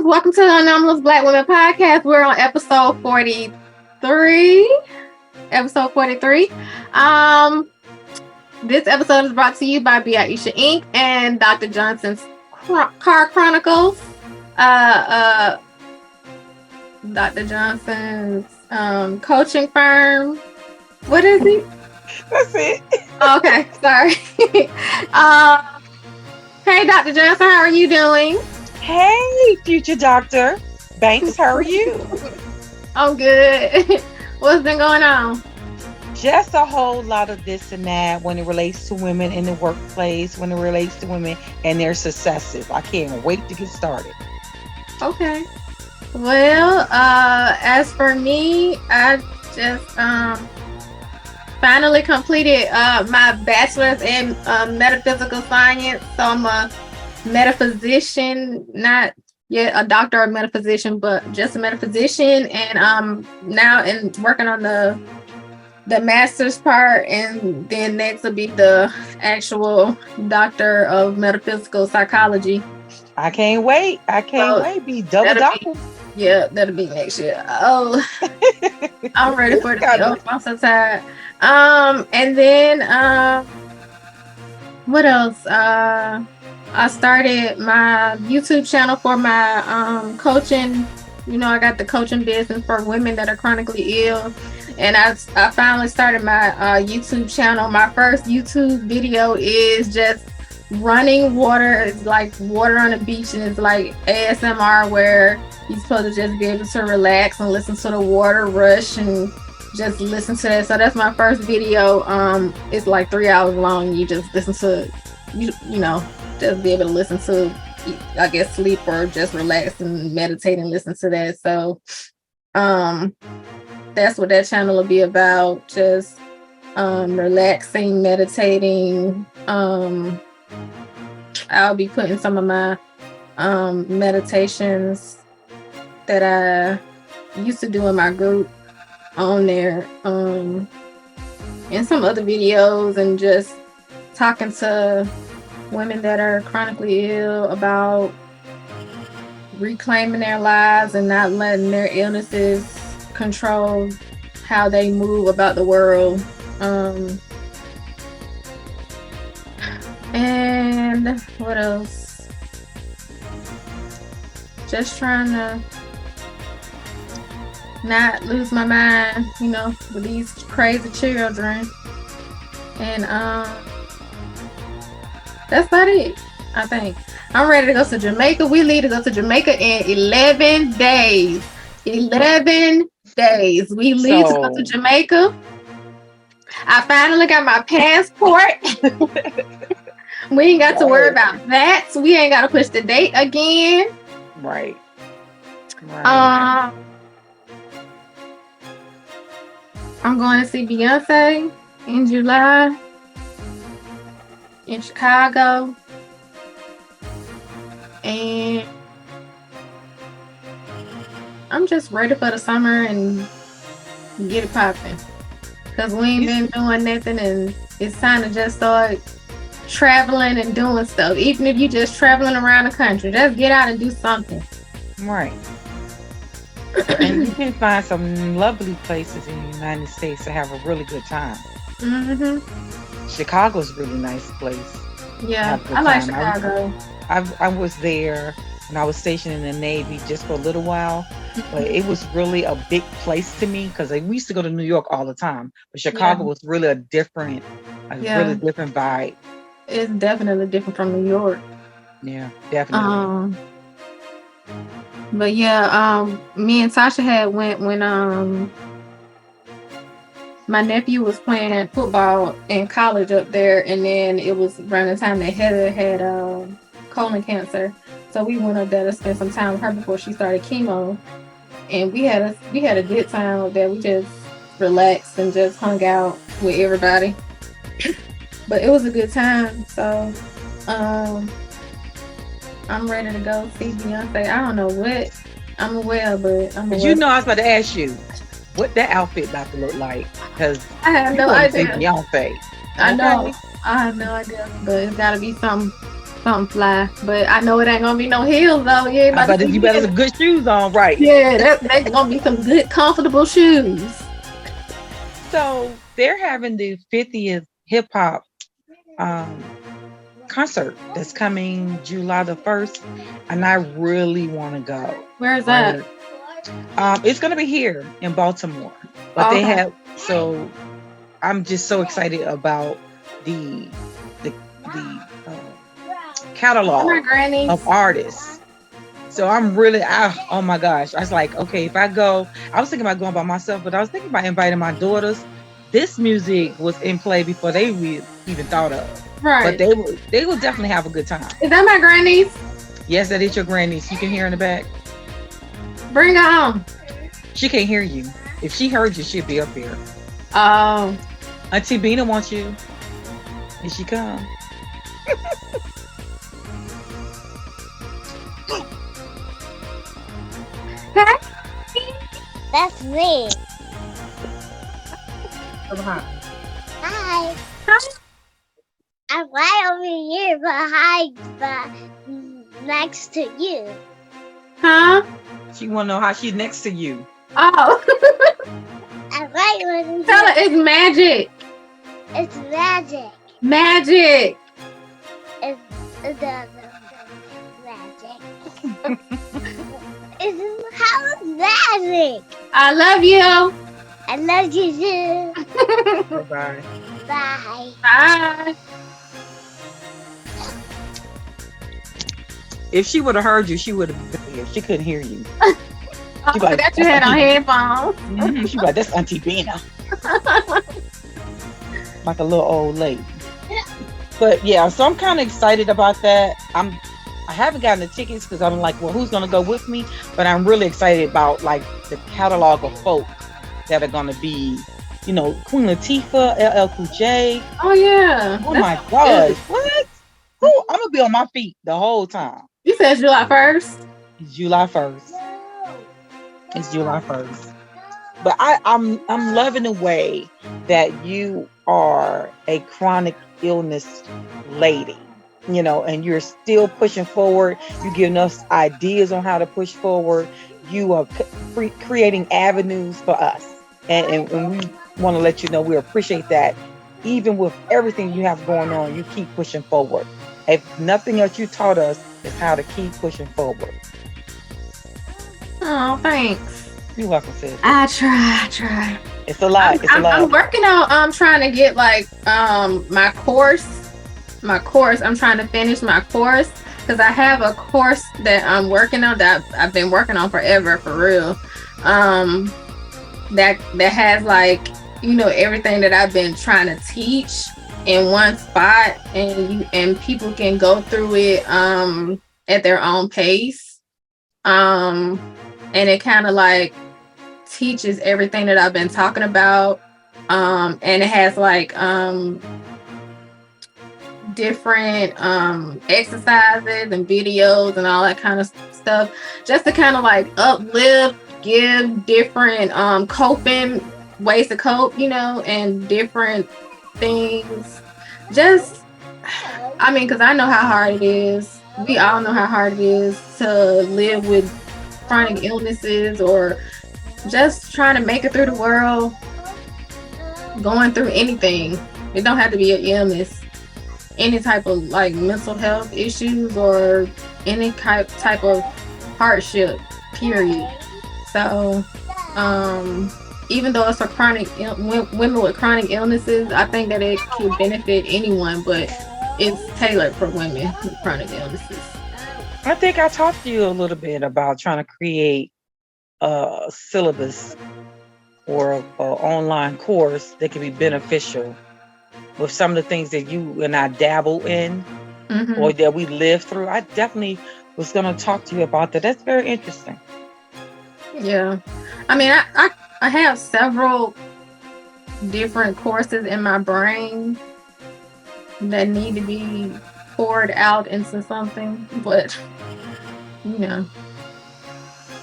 Welcome to the Anomalous Black Women Podcast. We're on episode 43. Episode 43. This episode is brought to you by Aisha Inc. and Dr. Johnson's Car Chronicles. Dr. Johnson's coaching firm. What is it? That's it. Okay, sorry. Hey, Dr. Johnson, how are you doing? Hey, future Dr. Banks, how are you? I'm good. What's been going on? Just a whole lot of this and that when it relates to women in the workplace, when it relates to women and their successes. I can't wait to get started. Okay. Well, as for me, I just finally completed my bachelor's in metaphysical science. So I'm a metaphysician, not yet a doctor or metaphysician, but just a metaphysician. And now working on the master's part, and then next will be the actual doctor of metaphysical psychology. I can't wait. Be double doctor. That'll be next year. Oh, I'm ready for it to be over. I'm so tired. And then what else? I started my YouTube channel for my coaching. You know, I got the coaching business for women that are chronically ill. And I finally started my YouTube channel. My first YouTube video is just running water. It's like water on the beach, and it's like ASMR where you're supposed to just be able to relax and listen to the water rush and just listen to that. So that's my first video. It's like 3 hours long. You just listen to, you know, just be able to listen to, I guess, sleep or just relax and meditate and listen to that. So that's what that channel will be about. Just relaxing, meditating. I'll be putting some of my meditations that I used to do in my group on there, and some other videos, and just talking to women that are chronically ill about reclaiming their lives and not letting their illnesses control how they move about the world. And what else? Just trying to not lose my mind, you know, with these crazy children. And that's about it, I think. I'm ready to go to Jamaica. We leave to go to Jamaica in 11 days. 11 days. We leave to go to Jamaica. I finally got my passport. We ain't got to worry about that. So we ain't got to push the date again. Right. I'm going to see Beyonce in July in Chicago. And I'm just ready for the summer and get it popping. Because we ain't been doing nothing, and it's time to just start traveling and doing stuff. Even if you just traveling around the country, just get out and do something. Right. And you can find some lovely places in the United States to have a really good time. Mm-hmm. Chicago's a really nice place. Yeah, I like Chicago. I was there when I was stationed in the Navy just for a little while, but it was really a big place to me because we used to go to New York all the time, but Chicago was really a different vibe. It's definitely different from New York. Yeah, definitely. But yeah, me and Tasha had went when my nephew was playing football in college up there, and then it was around the time that Heather had colon cancer. So we went up there to spend some time with her before she started chemo, and we had a good time up there. We just relaxed and just hung out with everybody. But it was a good time. So I'm ready to go see Beyonce. I don't know what I'm aware, but I'm aware. You know, I was about to ask you what that outfit about to look like, because I have no idea. Beyonce. I know. I have no idea, but it's got to be something something fly. But I know it ain't gonna be no heels though. You ain't about to see You better have some good shoes on, right? Yeah, that's gonna be some good, comfortable shoes. So they're having the 50th hip hop concert that's coming July the 1st, and I really want to go. Where's that? It's gonna be here in Baltimore, but they have. So I'm just so excited about the catalog of artists. So I'm really, oh my gosh, I was like, okay, if I go, I was thinking about going by myself, but I was thinking about inviting my daughters. This music was in play before they even thought of. Right. But they will definitely have a good time. Is that my grannies? Yes, that is your grannies. You can hear in the back. Bring her on. She can't hear you. If she heard you, she'd be up here. Oh. Auntie Bina wants you. Here she come. That's me. Hi. Hi. I'm right over here next to you. Huh? She want to know how she's next to you. Oh. I'm right over here. Tell her it's magic. It's magic. Magic. It's the magic. How is magic? I love you. I love you too. Bye-bye. Bye. Bye. If she would have heard you, she would have been here. She couldn't hear you. I forgot you had on headphones. Mm-hmm. She's like, that's Auntie Bina. Like a little old lady. But yeah, so I'm kind of excited about that. I haven't gotten the tickets because I'm like, well, who's gonna go with me? But I'm really excited about like the catalog of folk that are gonna be, you know, Queen Latifah, LL Cool J. Oh yeah. Oh my God. What? Who? I'm gonna be on my feet the whole time. You said July 1st? It's July 1st. It's July 1st. But I'm loving the way that you are a chronic illness lady, you know, and you're still pushing forward. You're giving us ideas on how to push forward. You are creating avenues for us. And we want to let you know we appreciate that. Even with everything you have going on, you keep pushing forward. If nothing else, you taught us is how to keep pushing forward. Oh, thanks. You're welcome, sis. I try. It's a lot. I'm working on trying to get like my course. I'm trying to finish my course because I have a course that I'm working on that I've been working on forever, for real. That has like, you know, everything that I've been trying to teach in one spot, and people can go through it at their own pace. And it kind of like teaches everything that I've been talking about. And it has like different exercises and videos and all that kind of stuff, just to kind of like uplift, give different coping ways to cope, you know, and different things. Just, I mean, because I know how hard it is. We all know how hard it is to live with chronic illnesses or just trying to make it through the world, going through anything. It don't have to be an illness. Any type of like mental health issues or any type of hardship, period. So, even though it's for women with chronic illnesses, I think that it could benefit anyone, but it's tailored for women with chronic illnesses. I think I talked to you a little bit about trying to create a syllabus or an online course that can be beneficial with some of the things that you and I dabble in, mm-hmm. or that we live through. I definitely was going to talk to you about that. That's very interesting. Yeah. I mean, I have several different courses in my brain that need to be poured out into something, but you know,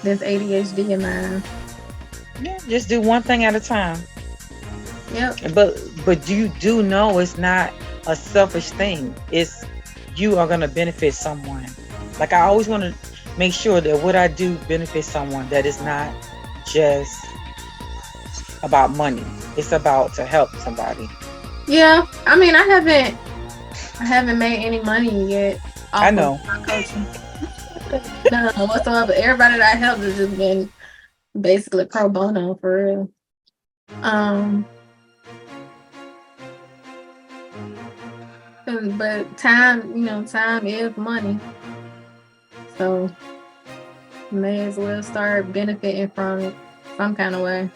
there's ADHD in mine. Yeah, just do one thing at a time. Yep. But you do know it's not a selfish thing. It's you are going to benefit someone. Like I always want to make sure that what I do benefits someone, that is not just about money. It's about to help somebody. Yeah, I mean, I haven't made any money yet I off know. of my coaching. None whatsoever. Everybody that I helped has just been basically pro bono for real. But time, time is money. So may as well start benefiting from it some kind of way.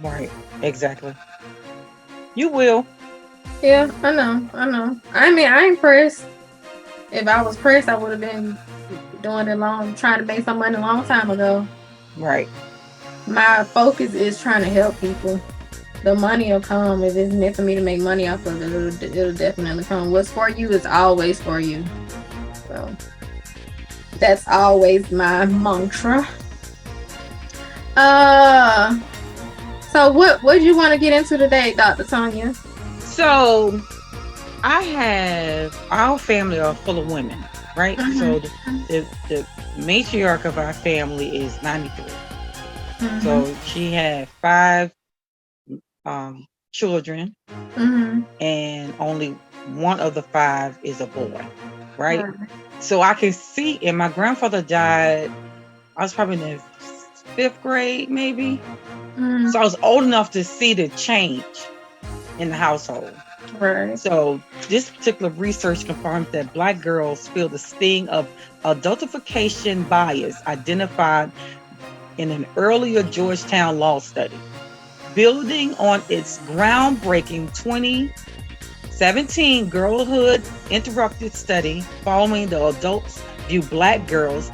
Right. Exactly. You will. Yeah, I know. I mean, I ain't pressed. If I was pressed, I would have been doing it trying to make some money a long time ago. Right. My focus is trying to help people. The money will come. If it's meant for me to make money off of it, it'll definitely come. What's for you is always for you. So that's always my mantra. So what do you want to get into today, Dr. Tanya? So our family are full of women, right? Mm-hmm. So the matriarch of our family is 93. Mm-hmm. So she had 5 children, mm-hmm. and only one of the 5 is a boy, right? So I can see, and my grandfather died, I was probably in the 5th grade, maybe. Mm-hmm. So I was old enough to see the change in the household. Right. So this particular research confirms that Black girls feel the sting of adultification bias identified in an earlier Georgetown law study. Building on its groundbreaking 2017 Girlhood Interrupted study, following the adults view Black girls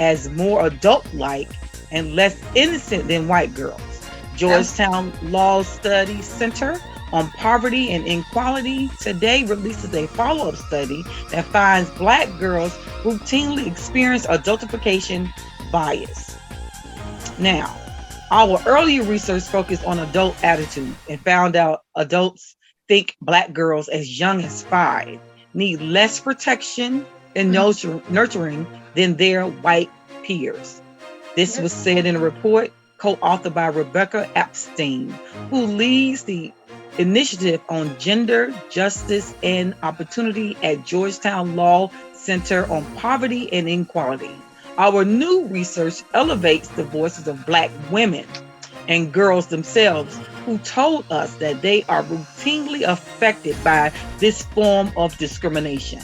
as more adult-like and less innocent than white girls. Georgetown Law Study Center on Poverty and Inequality today releases a follow-up study that finds Black girls routinely experience adultification bias. Now, our earlier research focused on adult attitude and found out adults think Black girls as young as 5 need less protection and nurturing than their white peers. This was said in a report co-authored by Rebecca Epstein, who leads the initiative on gender justice and opportunity at Georgetown Law Center on Poverty and Inequality. Our new research elevates the voices of Black women and girls themselves who told us that they are routinely affected by this form of discrimination.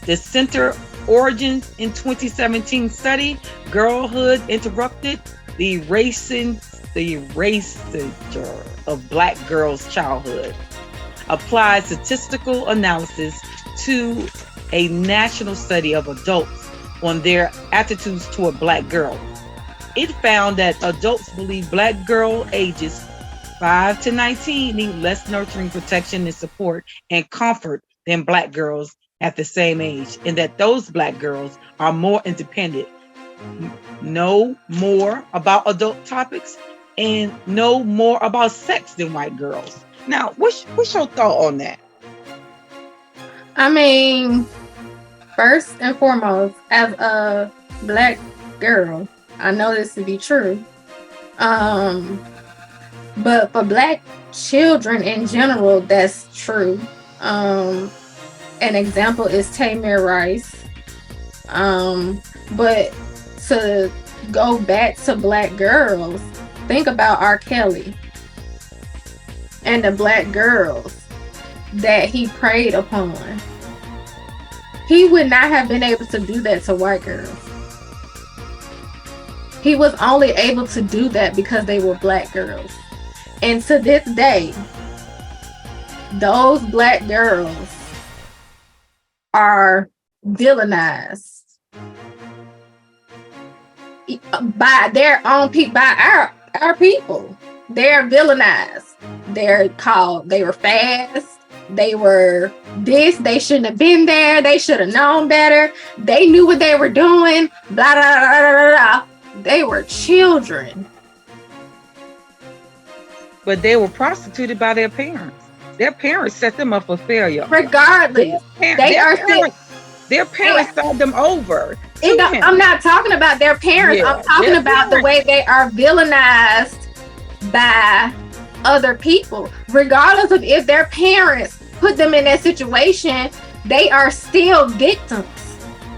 The center origins in 2017 study, Girlhood Interrupted, the erasure of Black girls' childhood, applied statistical analysis to a national study of adults on their attitudes toward Black girls. It found that adults believe Black girl ages 5 to 19 need less nurturing, protection, and support and comfort than Black girls at the same age, and that those Black girls are more independent, know more about adult topics, and know more about sex than white girls. Now, what's your thought on that? I mean, first and foremost, as a Black girl, I know this to be true. But for Black children in general, that's true. An example is Tamir Rice. But to go back to Black girls, think about R. Kelly and the Black girls that he preyed upon. He would not have been able to do that to white girls. He was only able to do that because they were Black girls. And to this day, those Black girls are villainized by their own people, by our people. They're villainized. They were fast. They were this. They shouldn't have been there. They should have known better. They knew what they were doing. Blah, blah, blah, blah, blah. They were children. But they were prostituted by their parents. Their parents set them up for failure. Regardless, Their parents started them over. I'm not talking about their parents. I'm talking about the way they are villainized by other people. Regardless of if their parents put them in that situation, they are still victims.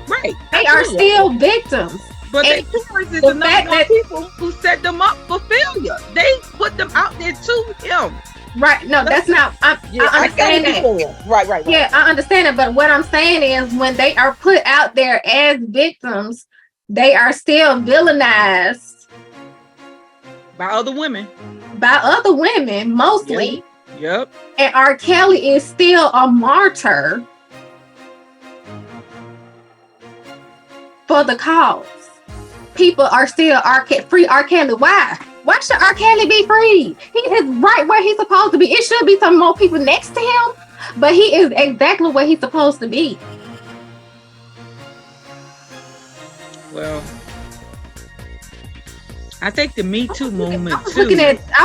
Right. They are still victims. But their parents is the number one people who set them up for failure. They put them out there to him. Right. No, that's not. I understand that. Right. Yeah, I understand it. But what I'm saying is when they are put out there as victims, they are still villainized. By other women. Mostly. Yep. And R. Kelly is still a martyr for the cause. People are still free R. Kelly. Why? Why should R. Kelly be free? He is right where he's supposed to be. It should be some more people next to him, but he is exactly where he's supposed to be. Well, I think the Me Too movement I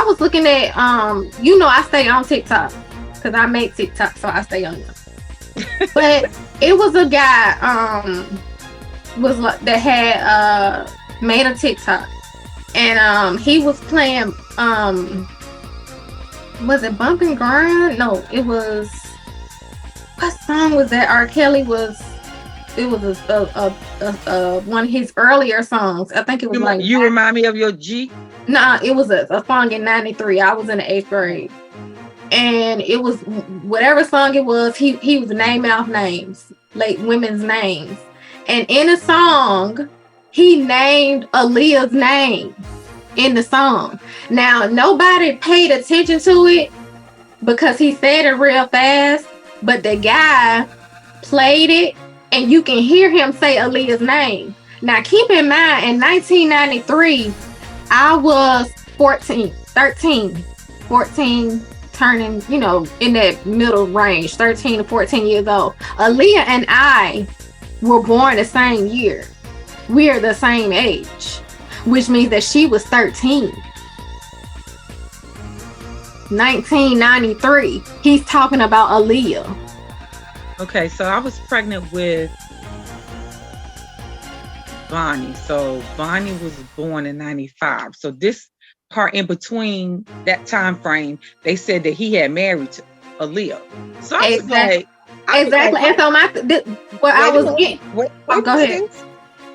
was looking at I stay on TikTok because I make TikTok, so I stay on there. But it was a guy that had made a TikTok, and he was playing was it Bump and Grind? No, it was, what song was that? R. Kelly was. It was a one of his earlier songs. I think it was like You Remind Me of Your G. Nah, it was a song in '93. I was in the 8th grade, and it was whatever song it was. He was naming off names, like women's names, and in a song, he named Aaliyah's name in the song. Now nobody paid attention to it because he said it real fast, but the guy played it. And you can hear him say Aaliyah's name. Now, keep in mind, in 1993, I was 14, turning, in that middle range, 13 to 14 years old. Aaliyah and I were born the same year. We are the same age, which means that she was 13. 1993, he's talking about Aaliyah. Okay, so I was pregnant with Bonnie. So Bonnie was born in 95. So this part in between that time frame, they said that he had married to Aaliyah. So I was like, exactly. And so go ahead.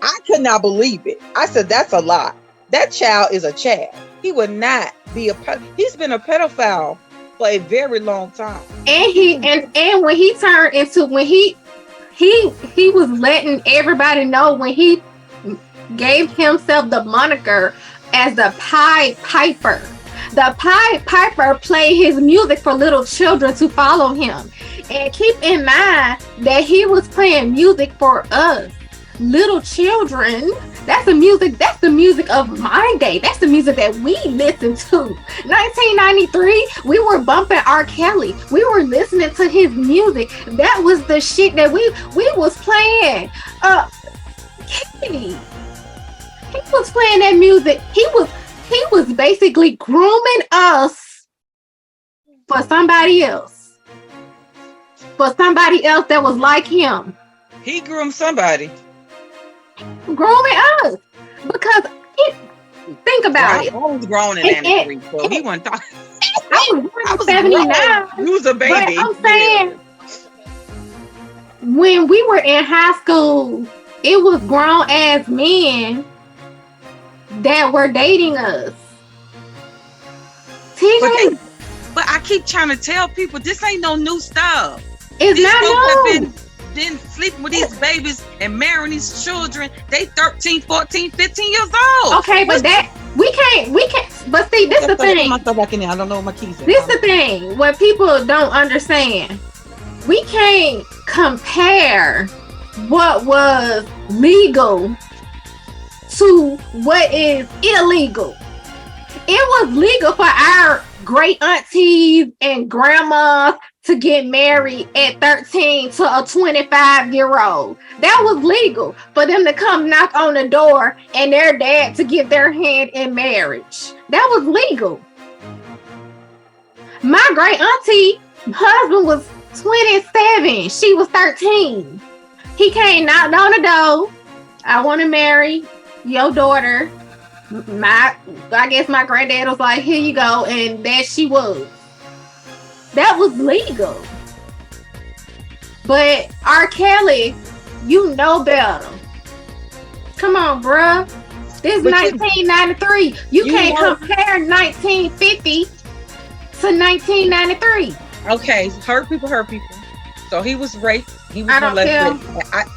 I could not believe it. I said, that's a lie. That child is a child. He would not be he's been a pedophile for a very long time. And when he turned into, when he was letting everybody know, when he gave himself the moniker as the Pied Piper. The Pied Piper played his music for little children to follow him. And keep in mind that he was playing music for us, little children. That's the music of my day. That's the music that we listened to. 1993, we were bumping R. Kelly. We were listening to his music. That was the shit that we was playing. He was playing that music. He was basically grooming us for somebody else. For somebody else that was like him. He groomed somebody. Grooming us, because think about it. I was grown in 93, so he wasn't talking. I was 79. You was a baby. But I'm saying, when we were in high school, it was grown ass men that were dating us. But I keep trying to tell people this ain't no new stuff. It's not new. Then sleeping with these babies and marrying these children. They 13, 14, 15 years old. Okay, but we can't, but see, this is the thing. I don't know what my keys are. This is the thing, what people don't understand. We can't compare what was legal to what is illegal. It was legal for our great aunties and grandmas to get married at 13 to a 25-year-old. That was legal for them to come knock on the door and their dad to give their hand in marriage. That was legal. My great auntie husband was 27. She was 13. He came knocked on the door. I want to marry your daughter. I guess my granddad was like, here you go. And there she was. That was legal. But R. Kelly, you know better. Come on, bruh. This is 1993. You can't compare 1950 to 1993. Okay, hurt people. So he was raped. He was I don't care.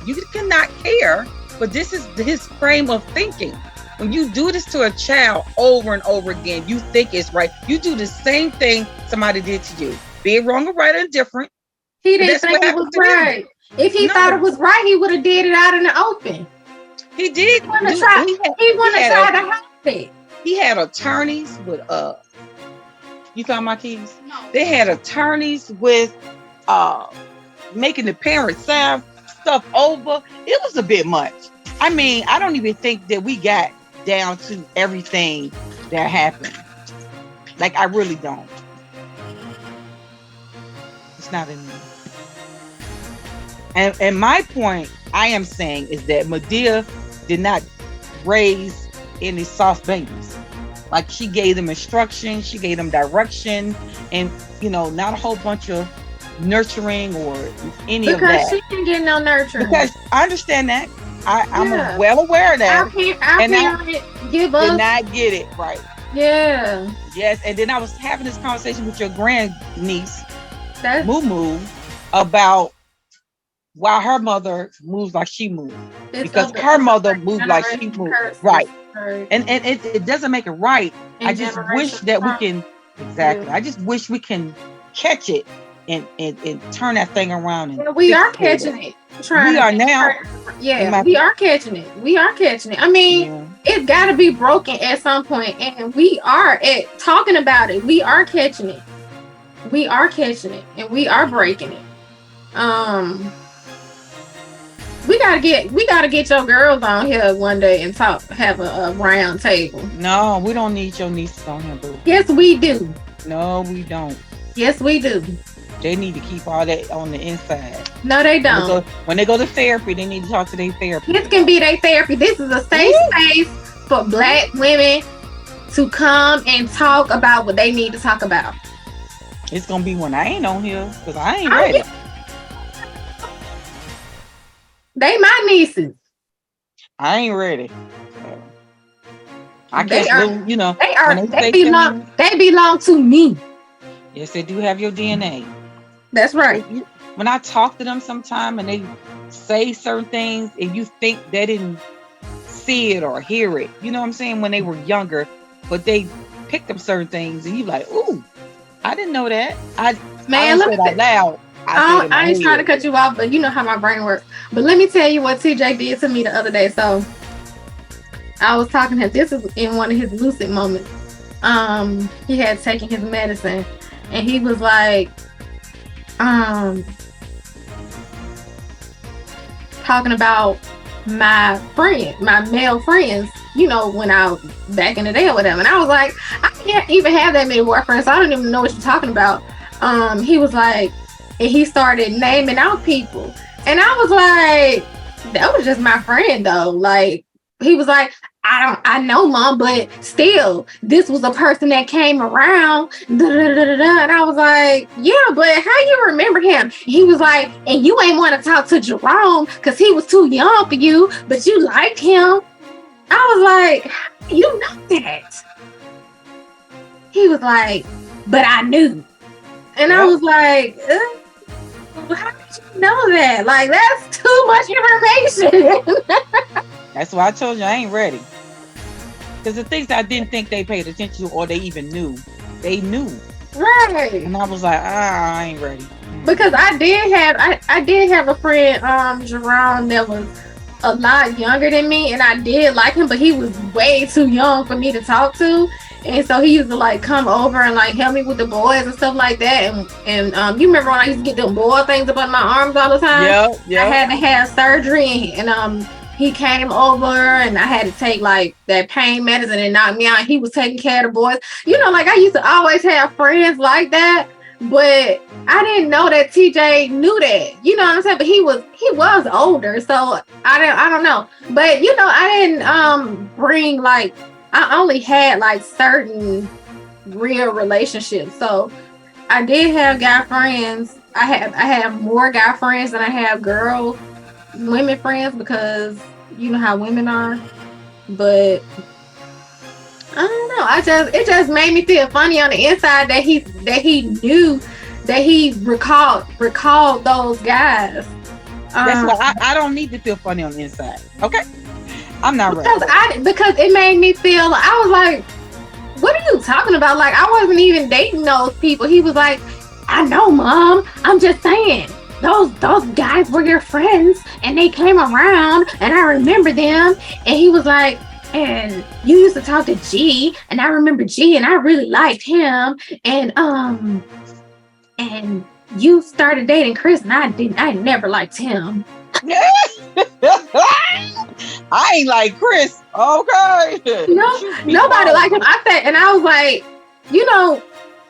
You cannot care, but this is his frame of thinking. When you do this to a child over and over again, you think it's right. You do the same thing somebody did to you. Be it wrong or right or indifferent. He didn't think it was right. If he thought it was right, he would have did it out in the open. He did. He wouldn't have tried to hide it. He had attorneys with you found my keys? No. They had attorneys with making the parents sign stuff over. It was a bit much. I mean, I don't even think that we got down to everything that happened. Like, I really don't. It's not in me. And my point I am saying is that Madea did not raise any soft babies. Like, she gave them instruction, she gave them direction, and not a whole bunch of nurturing or any of that. Because she didn't get no nurturing. Because I understand that. I'm well aware of that. Our parents give us. Did not get it right. Yeah. Yes, and then I was having this conversation with your grandniece, Moo Moo, about why her mother moves like she moves. Because her mother moved like she moved. Right. And it doesn't make it right. I just wish that we can I just wish we can catch it and turn that thing around. And we are catching it. We are now. Yeah, we are catching it. I mean, it's got to be broken at some point, and we are talking about it. We are catching it. We are catching it, and we are breaking it. We gotta get your girls on here one day and have a round table. No, we don't need your nieces on here, boo. Yes, we do. No, we don't. Yes, we do. They need to keep all that on the inside. No, they don't. When they go to therapy, they need to talk to their therapist. This can be their therapy. This is a safe space for Black women to come and talk about what they need to talk about. It's gonna be when I ain't on here because I ain't ready. They my nieces. I ain't ready. I can't. They belong to me. Yes, they do have your DNA. That's right. When I talk to them sometime and they say certain things and you think they didn't see it or hear it, you know what I'm saying, when they were younger, but they picked up certain things and you like, ooh, I didn't know that. I said out loud. I ain't trying to cut you off, but you know how my brain works. But let me tell you what TJ did to me the other day. So I was talking to him. This is in one of his lucid moments. He had taken his medicine and he was like, talking about my male friends, when I was back in the day or whatever. And I was like, I can't even have that many boyfriends. So I don't even know what you're talking about. He was like, and he started naming out people. And I was like, that was just my friend though. Like, he was like, I know, Mom, but still, this was a person that came around. And I was like, yeah, but how you remember him? He was like, and you ain't want to talk to Jerome because he was too young for you, but you liked him. I was like, how do you know that? He was like, but I knew. And I was like, how did you know that? Like, that's too much information. That's why I told you I ain't ready. Because the things I didn't think they paid attention to or they even knew, they knew. Right. And I was like, I ain't ready. Because I did have a friend, Jerome, that was a lot younger than me, and I did like him, but he was way too young for me to talk to. And so he used to like come over and like help me with the boys and stuff like that. And you remember when I used to get them boil things up on my arms all the time? Yeah. I had to have surgery, and he came over and I had to take like that pain medicine and knock me out. He was taking care of the boys. Like I used to always have friends like that, but I didn't know that TJ knew that. You know what I'm saying? But he was older, so I don't know. But you know, I didn't bring like, I only had like certain real relationships. So I did have guy friends. I have more guy friends than I have women friends, because you know how women are. But I don't know. It just made me feel funny on the inside that he knew, that he recalled those guys. That's why I don't need to feel funny on the inside. Okay, I'm not ready. Because it made me feel, I was like, what are you talking about? Like, I wasn't even dating those people. He was like, I know, Mom. I'm just saying. Those guys were your friends, and they came around, and I remember them. And he was like, and you used to talk to G, and I remember G, and I really liked him. And you started dating Chris, and I never liked him. I ain't like Chris. Okay. Nobody liked him. I was like, you know,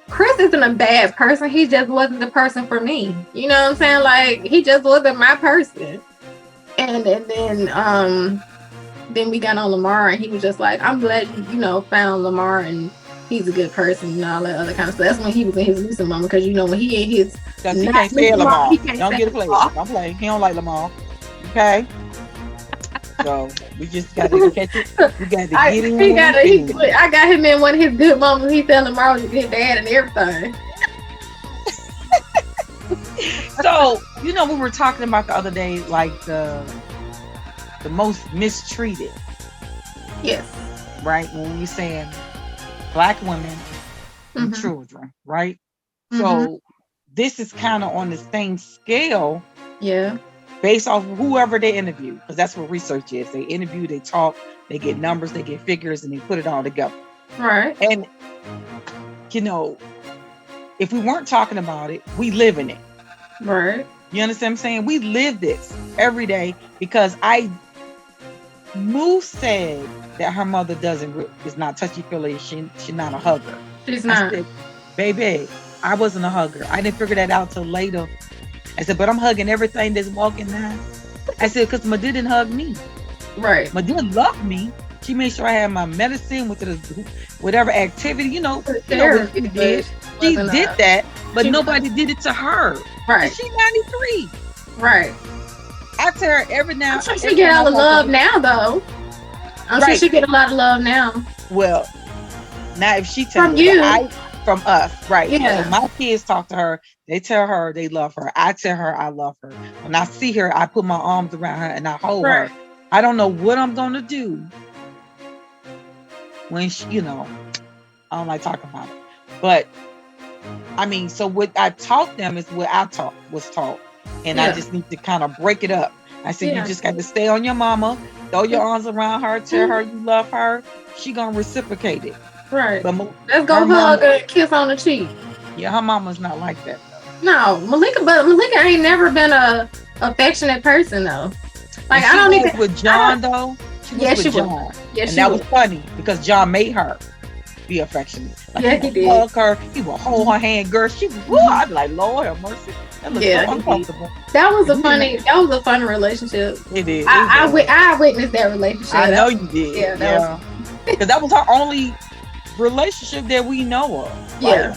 Chris isn't a bad person. He just wasn't the person for me. You know what I'm saying? Like, he just wasn't my person. And then we got on Lamar, and he was just like, I'm glad you found Lamar, and he's a good person and all that other kind of stuff. That's when he was in his lucid moment, because you know when he in his, because he can't stand Lamar. Don't get a play. Don't play. He don't like Lamar. Okay. So we just got to catch it. We got to get in. I got him in one of his good moments. He said Lamar was a good dad and everything. So we were talking about the other day, like the most mistreated. Yes. Right, when we were saying Black women and children, right? So this is kind of on the same scale. Yeah. Based off of whoever they interview, because that's what research is. They interview, they talk, they get numbers, they get figures, and they put it all together. Right. And if we weren't talking about it, we live in it. Right. You understand what I'm saying? We live this every day, because Moose said that her mother is not touchy-feely. She's not a hugger. She's not. I said, baby, I wasn't a hugger. I didn't figure that out till later. I said, but I'm hugging everything that's walking now. I said, because Madi didn't hug me. Right. Madi loved me. She made sure I had my medicine with whatever activity, she did. She did that, but nobody did it to her. Right. She's 93. Right. I tell her every now. I'm sure she get a lot of love now, though. I'm sure she get a lot of love now. Well, now if she tells from you, from us, right? Yeah. So my kids talk to her. They tell her they love her. I tell her I love her. When I see her, I put my arms around her and I hold her. I don't know what I'm gonna do when she, I don't like talking about it. But I mean, so what I taught them is what I was taught. And I just need to kind of break it up. I said, you just got to stay on your mama, throw your arms around her, tell her you love her. She gonna reciprocate it. Right. But let's go hug her, kiss on the cheek. Yeah, her mama's not like that. No, Malika ain't never been a affectionate person though. Like, I don't even with John though. She was with John. Yes, and that was funny because John made her be affectionate. Like, he did. Hug her, he would hold her hand, girl. She was, I'd be like, Lord have mercy. That looked so uncomfortable. That was a funny relationship. It is. I witnessed that relationship. I know you did. Yeah. Because that was her only relationship that we know of. Yeah.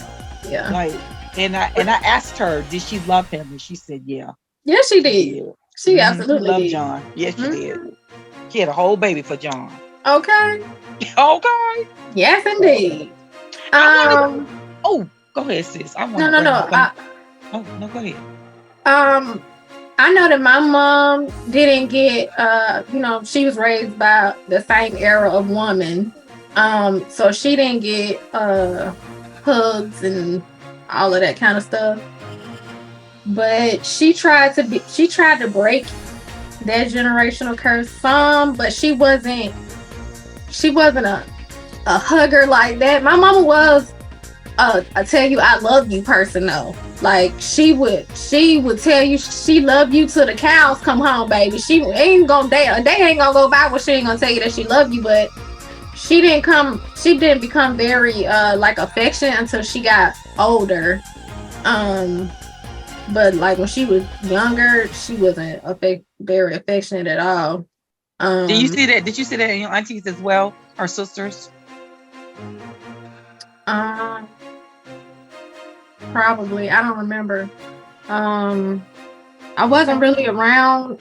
Yeah. Like, and I asked her, did she love him? And she said, yeah. Yes, she did. She absolutely loved did. John. Yes, she did. She had a whole baby for John. Okay. Okay. Yes, indeed. Oh, go ahead, sis. I want no. No, go ahead. I know that my mom didn't get, she was raised by the same era of woman. So she didn't get hugs and all of that kind of stuff. But she tried to break that generational curse some, but she wasn't a hugger like that. My mama was I tell you I love you person though. Like she would tell you she loved you till the cows come home, baby. She ain't gonna a day ain't gonna go by where she ain't gonna tell you that she loved you, but she didn't become very like affectionate until she got older. But like when she was younger, she wasn't very affectionate at all. Did you see that? Did you see that in your aunties as well, or sisters? Probably. I don't remember. I wasn't really around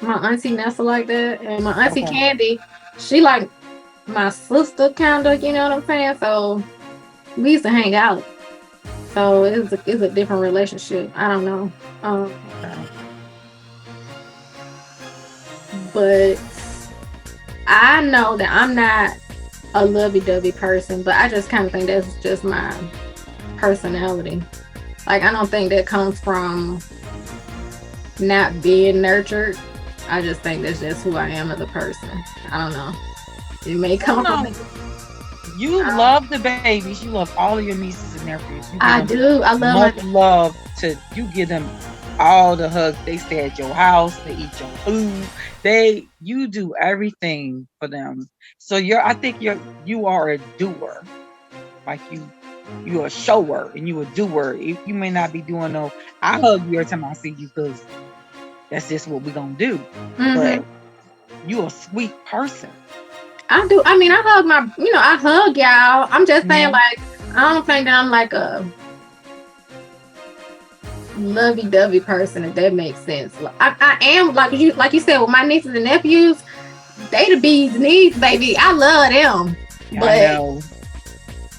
my auntie Nessa like that, and my auntie Candy, she like my sister kind of, you know what I'm saying? So we used to hang out. So it's a different relationship. I don't know. But I know that I'm not a lovey-dovey person, but I just kind of think that's just my personality. Like, I don't think that comes from not being nurtured. I just think that's just who I am as a person. I don't know. It may come from me. You love the babies. You love all of your nieces and nephews. I do. I love much love to you. Give them all the hugs. They stay at your house. They eat your food. You do everything for them. So I think you are a doer. Like you're a shower and you a doer. You may not be doing no. I hug you every time I see you because that's just what we're gonna do. Mm-hmm. But you a sweet person. I do. I mean, I hug y'all. I'm just saying, like, I don't think that I'm like a lovey-dovey person, if that makes sense. I am like you said with my nieces and nephews. They the bee's knees, baby. I love them, but I don't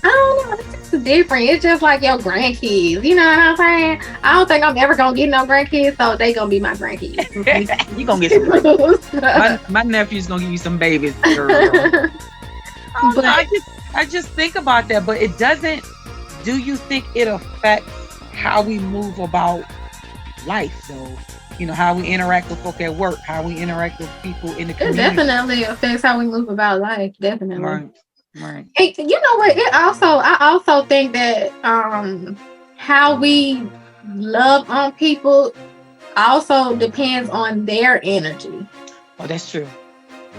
know. It's just different. It's just like your grandkids. You know what I'm saying? I don't think I'm ever gonna get no grandkids, so they gonna be my grandkids. You gonna get some grandkids. my nephew's gonna give you some babies, girl. But I just think about that, but it doesn't. Do you think it affects how we move about life, though? You know, how we interact with folk at work, how we interact with people in the community. It definitely affects how we move about life. Definitely. Right. Hey, you know what? I also think that how we love on people also depends on their energy. Oh, that's true.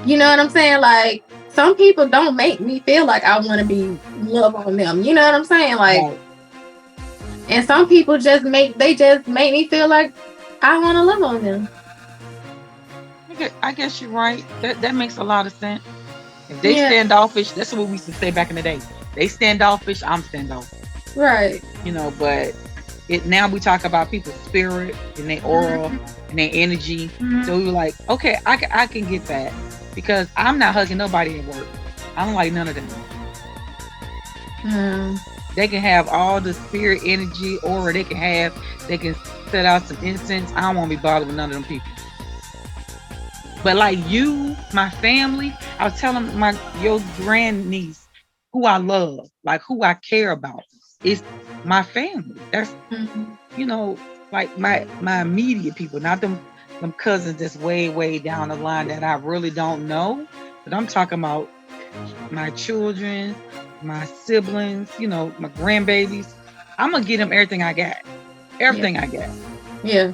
You know what I'm saying? Like, some people don't make me feel like I want to be love on them. You know what I'm saying? Like, right. And some people just make me feel like I want to love on them. I guess you're right. That makes a lot of sense. If they standoffish, that's what we used to say back in the day. They standoffish, I'm standoffish. Right. You know, but now we talk about people's spirit and their aura and their energy. Mm-hmm. So we're like, okay, I can get that because I'm not hugging nobody at work. I don't like none of them. They can have all the spirit, energy, aura they can set out some incense. I don't want to be bothered with none of them people. But like you, my family, I was telling your grandniece who I love, like who I care about, is my family. That's you know, like my immediate people, not them cousins that's way down the line that I really don't know. But I'm talking about my children, my siblings, you know, my grandbabies. I'm gonna give them everything I got. Everything I got. Yeah.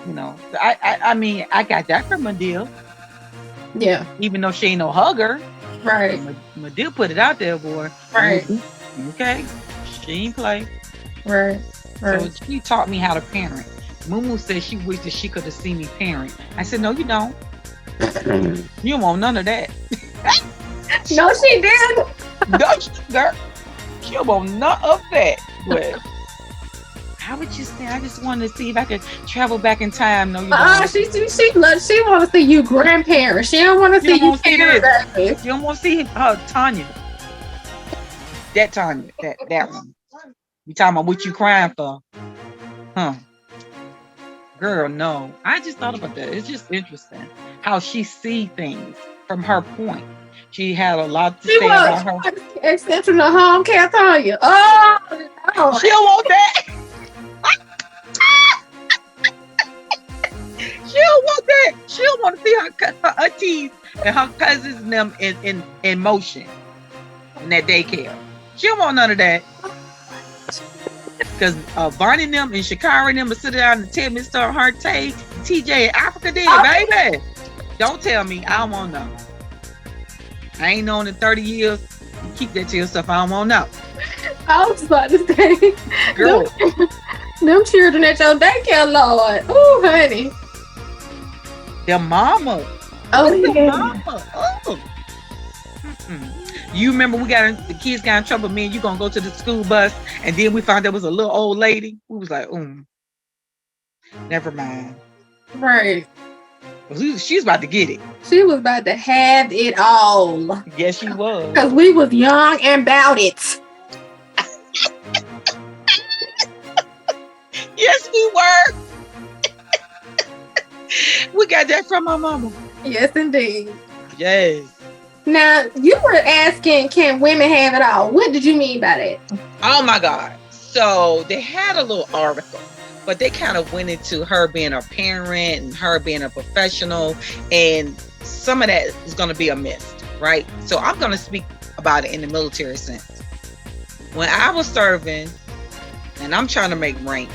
You know, I mean, I got that from Madil. Yeah. Even though she ain't no hugger. Right. Madil put it out there, boy. Right. Okay. She ain't play. Right. So she taught me how to parent. Mumu said she wished that she could have seen me parent. I said, no, you don't. You don't want none of that. No, she didn't. No, she don't want none of that. But how would you say? I just wanted to see if I could travel back in time. No, you don't. She want to see you grandparents. She don't want to see you parents. You don't want to see Tanya. That Tanya. That one. You talking about what you crying for? Huh? Girl, no. I just thought about that. It's just interesting how she see things from her point. She had a lot to say about her. Extension of home care, Tanya. Oh, no. She don't want that. She don't want that. She don't want to see her aunties and her cousins and them in motion in that daycare. She don't want none of that. Because Barney and them and Shakira and them are sitting down and tell me start her TJ and Africa did, baby. Don't tell me. I don't want to know. I ain't known in 30 years. You keep that to yourself. I don't want to know. I was about to say, girl, Them children at your daycare, Lord. Ooh, honey. Their mama. Oh, yeah. Mama. Oh. You remember the kids got in trouble, me and you gonna go to the school bus, and then we found there was a little old lady. We was like, never mind. Right. She was about to get it. She was about to have it all. Yes, she was. Because we was young and about it. Yes, we were. We got that from my mama. Yes, indeed. Yes. Now, you were asking, can women have it all? What did you mean by that? Oh, my God. So they had a little article, but they kind of went into her being a parent and her being a professional, and some of that is going to be a myth, right? So I'm going to speak about it in the military sense. When I was serving, and I'm trying to make rank,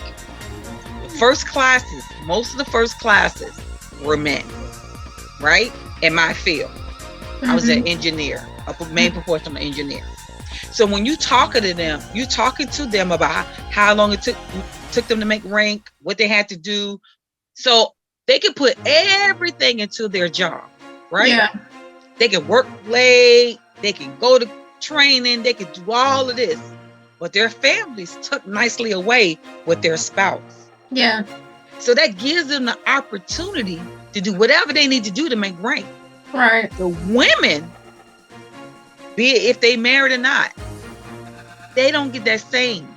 most of the first classes were men, right? In my field. I was an engineer, a main professional engineer. So when you talking to them, you're talking to them about how long it took them to make rank, what they had to do. So they could put everything into their job, right? Yeah. They can work late, they can go to training, they can do all of this. But their families took nicely away with their spouse. Yeah. So that gives them the opportunity to do whatever they need to do to make rank. Right. The women, be it if they married or not, they don't get that same.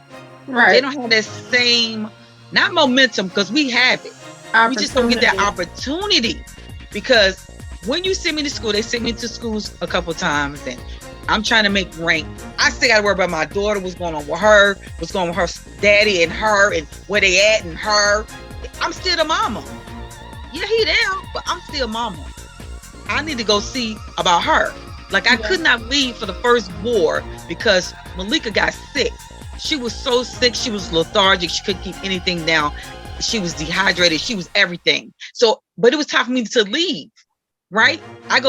Right. They don't have that same, not momentum, because we have it. We just don't get that opportunity. Because when you send me to school, they sent me to schools a couple times, and I'm trying to make rank. I still got to worry about my daughter, what's going on with her, what's going on with her daddy and her, and where they at and her. I'm still the mama. Yeah, he there, but I'm still mama. I need to go see about her. Like, I could not leave for the first war because Malika got sick. She was so sick. She was lethargic. She couldn't keep anything down. She was dehydrated. She was everything. So, but it was time for me to leave, right? I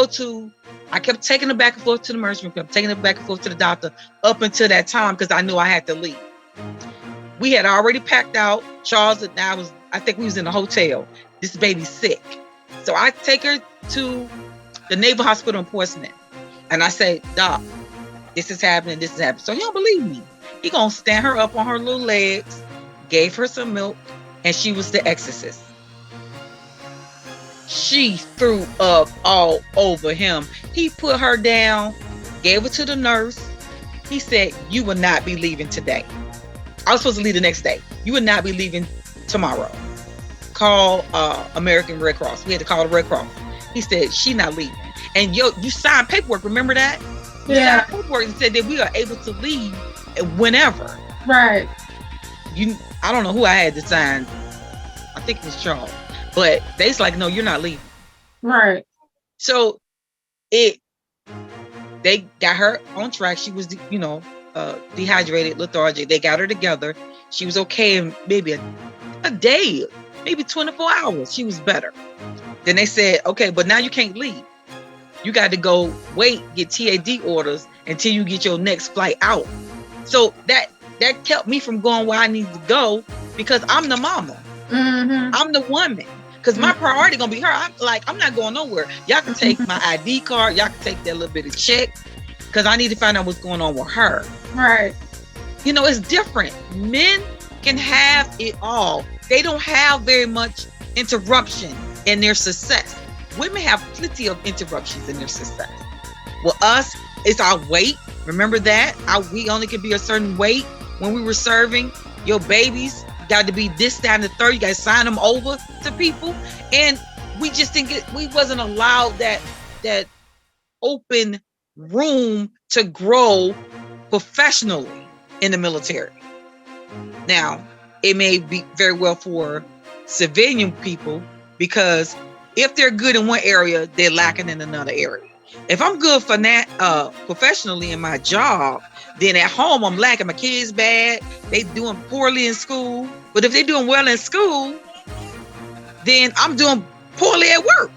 kept taking her back and forth to the emergency room, kept taking her back and forth to the doctor up until that time because I knew I had to leave. We had already packed out. Charles and I think we was in a hotel. This baby's sick. So I take her to the Naval Hospital in Portsmouth. And I say, Doc, this is happening. So he don't believe me. He gonna stand her up on her little legs, gave her some milk, and she was the exorcist. She threw up all over him. He put her down, gave her to the nurse. He said, you will not be leaving today. I was supposed to leave the next day. You would not be leaving tomorrow. Call American Red Cross. We had to call the Red Cross. He said, she not leaving. And you signed paperwork, remember that? Yeah. Signed paperwork and said that we are able to leave whenever. Right. I don't know who I had to sign. I think it was Charles. But they's like, no, you're not leaving. Right. So they got her on track. She was, dehydrated, lethargic. They got her together. She was okay in maybe a day, maybe 24 hours. She was better. Then they said, okay, but now you can't leave. You got to go get TAD orders until you get your next flight out. So that kept me from going where I need to go because I'm the mama. Mm-hmm. I'm the woman. Because my priority going to be her. I'm not going nowhere. Y'all can take my ID card. Y'all can take that little bit of check because I need to find out what's going on with her. Right. It's different. Men can have it all. They don't have very much interruption in their success. Women have plenty of interruptions in their success. Well, us, it's our weight. Remember that? We only could be a certain weight when we were serving. Your babies got to be this, that, and the third. You got to sign them over to people. And we just we wasn't allowed that open room to grow professionally in the military. Now, it may be very well for civilian people because if they're good in one area, they're lacking in another area. If I'm good for that professionally in my job, then at home I'm lacking. My kids bad. They doing poorly in school. But if they're doing well in school, then I'm doing poorly at work.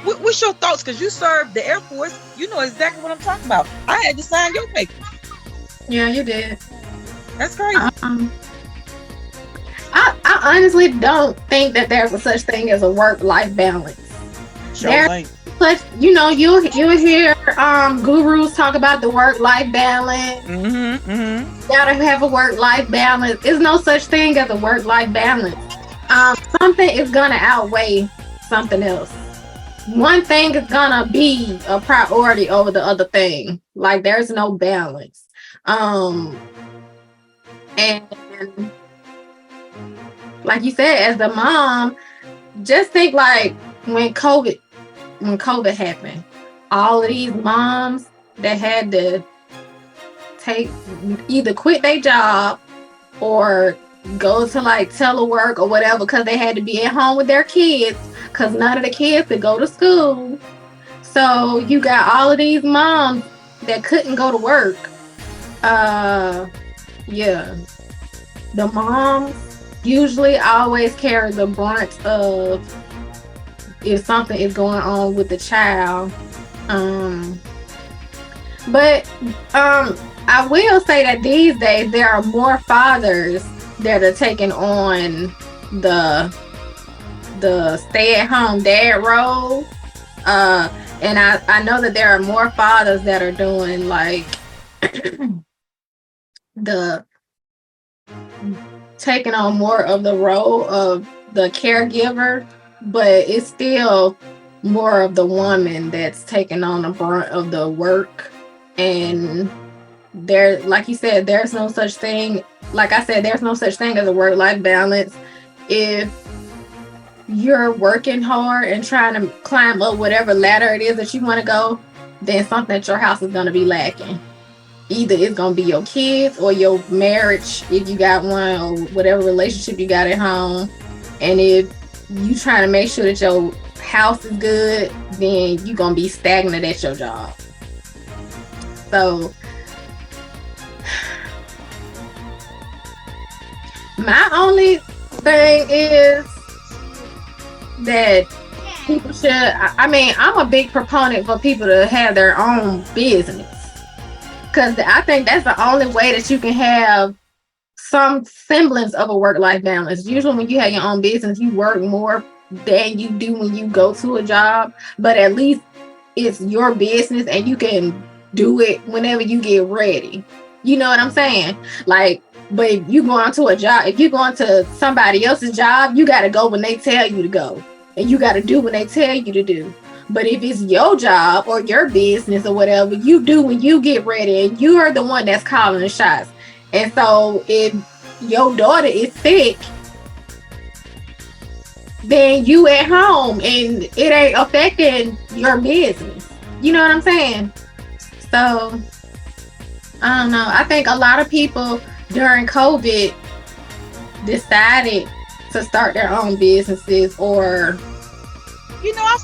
What's your thoughts? Because you served the Air Force. You know exactly what I'm talking about. I had to sign your papers. Yeah, you did. That's crazy. I honestly don't think that there's a such thing as a work-life balance. But you'll hear gurus talk about the work-life balance. Gotta have a work-life balance. There's no such thing as a work-life balance. Something is gonna outweigh something else. One thing is gonna be a priority over the other thing. Like there's no balance. And like you said, as the mom, just think like when COVID happened, all of these moms that had to either quit their job or go to like telework or whatever because they had to be at home with their kids because none of the kids could go to school. So you got all of these moms that couldn't go to work. The moms usually always carry the brunt of if something is going on with the child. But I will say that these days there are more fathers that are taking on the stay-at-home dad role. And I know that there are more fathers that are doing like taking on more of the role of the caregiver, but it's still more of the woman that's taking on the brunt of the work. And there, like you said, there's no such thing. Like I said, there's no such thing as a work-life balance. If you're working hard and trying to climb up whatever ladder it is that you want to go, then something at your house is going to be lacking. Either it's going to be your kids or your marriage, if you got one, or whatever relationship you got at home. And if you trying to make sure that your house is good, then you're going to be stagnant at your job. So my only thing is that people should, I'm a big proponent for people to have their own business, because I think that's the only way that you can have some semblance of a work-life balance. Usually when you have your own business, you work more than you do when you go to a job, but at least it's your business and you can do it whenever you get ready. You know what I'm saying? Like, but if you going to a job, if you're going to somebody else's job, you got to go when they tell you to go, and you got to do when they tell you to do. But if it's your job or your business or whatever, you do when you get ready, and you are the one that's calling the shots. And so if your daughter is sick, then you at home and it ain't affecting your business. You know what I'm saying? So I don't know. I think a lot of people during COVID decided to start their own businesses, or I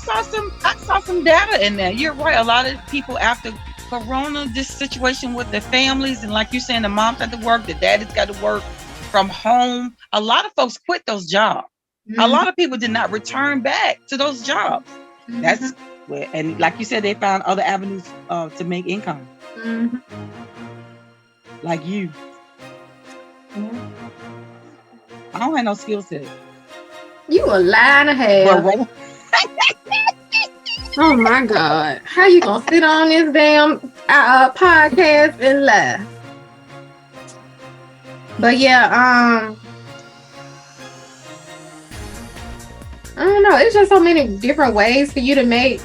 saw some data in there. You're right. A lot of people after Corona, this situation with the families, and like you're saying, the moms had to work, the daddies got to work from home. A lot of folks quit those jobs. Mm-hmm. A lot of people did not return back to those jobs. Mm-hmm. That's where, and like you said, they found other avenues to make income. Mm-hmm. Like you. Yeah. I don't have no skill set. You a lie and a half. Oh my God. How you gonna sit on this damn podcast and lie? But yeah, I don't know. It's just so many different ways for you to make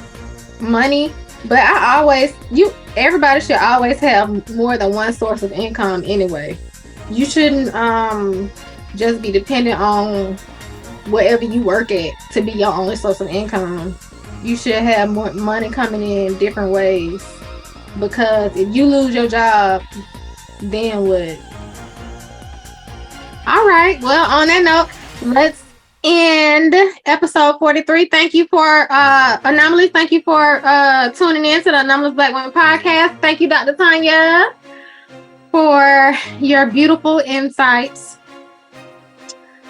money. But everybody should always have more than one source of income anyway. You shouldn't just be dependent on wherever you work at to be your only source of income. You should have more money coming in different ways, because if you lose your job, then what? All right. Well, on that note, let's end episode 43. Thank you for Anomalous. Thank you for tuning in to the Anomalous Black Women podcast. Thank you, Dr. Tanya, for your beautiful insights.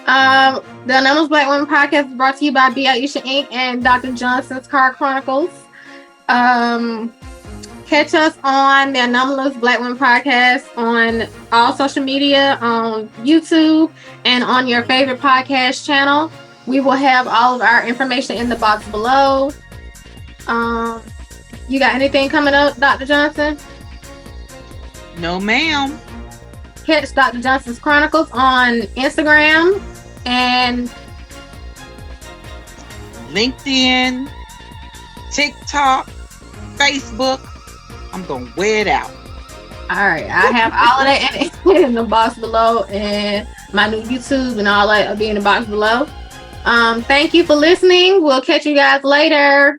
The Anomalous Black Women podcast is brought to you by Be Aisha Inc. and Dr. Johnson's Car Chronicles. Catch us on the Anomalous Black Women Podcast on all social media, on YouTube, and on your favorite podcast channel. We will have all of our information in the box below. You got anything coming up, Dr. Johnson? No, ma'am. Catch Dr. Johnson's Chronicles on Instagram and LinkedIn, TikTok, Facebook. I'm gonna wear it out. All right, I have all of that in the box below, and my new YouTube and all that will be in the box below. Thank you for listening. We'll catch you guys later.